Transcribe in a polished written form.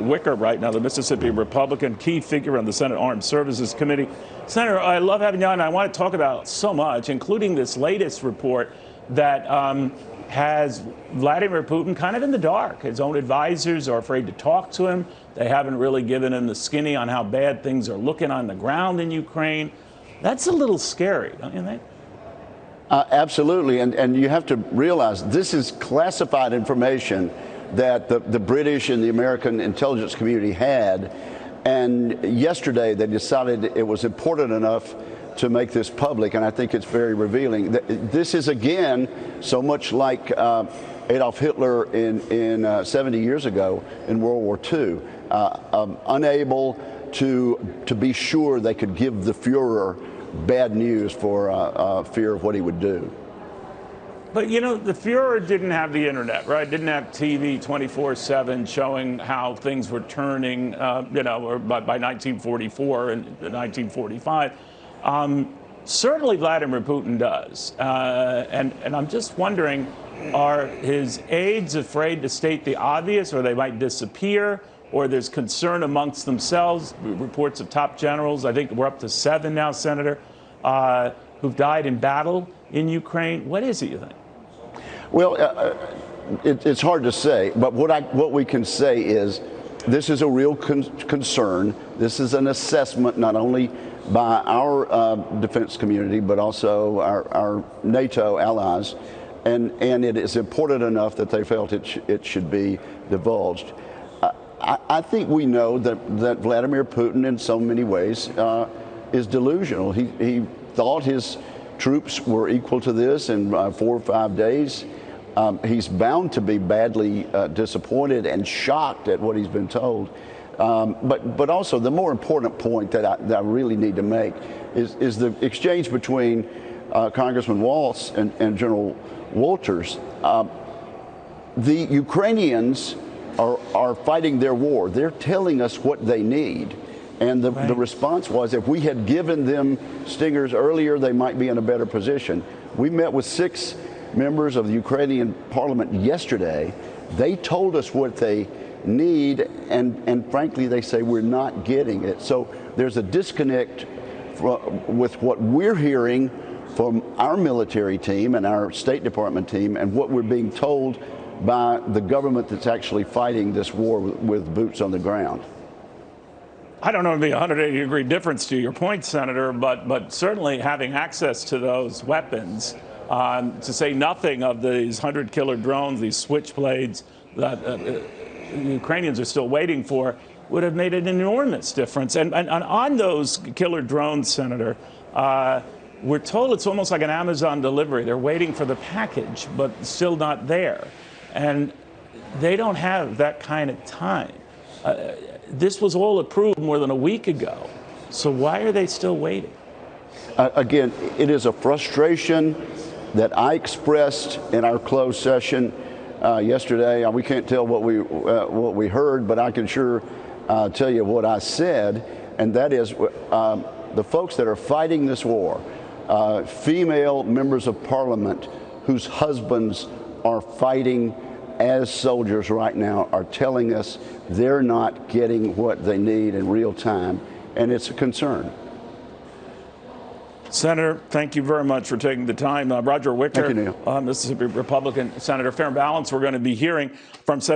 Wicker right now, the Mississippi Republican, key figure on the Senate Armed Services Committee. Senator, I love having you on. I want to talk about so much, including this latest report that has Vladimir Putin kind of in the dark. His own advisors are afraid to talk to him. They haven't really given him the skinny on how bad things are looking on the ground in Ukraine. That's a little scary, don't you think? Absolutely, and you have to realize this is classified information that the British and the American intelligence community had, and yesterday they decided it was important enough to make this public, and I think it's very revealing. This is, again, so much like Adolf Hitler in 70 years ago in World War II, unable to be sure they could give the Fuhrer bad news for fear of what he would do. But, you know, the Fuhrer didn't have the internet, right? Didn't have TV 24/7 showing how things were turning, you know, or by 1944 and 1945. Certainly Vladimir Putin does. And I'm just wondering, are his aides afraid to state the obvious, or they might disappear, or there's concern amongst themselves? Reports of top generals, I think we're up to 7 now, Senator, who've died in battle in Ukraine. What is it, you think? Well, it's hard to say, but what we can say is this is a real concern. This is an assessment not only by our defense community, but also our NATO allies, and it is important enough that they felt it should be divulged. I think we know that Vladimir Putin, in so many ways, is delusional. He thought his troops were equal to this in 4 or 5 days. He's bound to be badly disappointed and shocked at what he's been told. But also the more important point that I really need to make is the exchange between Congressman Waltz and General Walters. The Ukrainians are fighting their war. They're telling us what they need. And the response was, if we had given them Stingers earlier, they might be in a better position. We met with 6 members of the Ukrainian parliament yesterday. They told us what they need, and frankly, they say we're not getting it. So there's a disconnect with what we're hearing from our military team and our State Department team and what we're being told by the government that's actually fighting this war with boots on the ground. I don't know if it'd be a 180-degree difference to your point, Senator, but certainly having access to those weapons, to say nothing of these 100-killer drones, these switchblades that the Ukrainians are still waiting for, would have made an enormous difference. And on those killer drones, Senator, we're told it's almost like an Amazon delivery. They're waiting for the package, but still not there. And they don't have that kind of time. This was all approved more than a week ago. So why are they still waiting? Again, it is a frustration that I expressed in our closed session yesterday. We can't tell what we heard, but I can sure tell you what I said, and that is the folks that are fighting this war, female members of parliament whose husbands are fighting as soldiers right now, are telling us they're not getting what they need in real time, and it's a concern. Senator, thank you very much for taking the time. Roger Wicker, Thank you, Neil. Mississippi Republican Senator. Fair and Balance, we're going to be hearing from Senator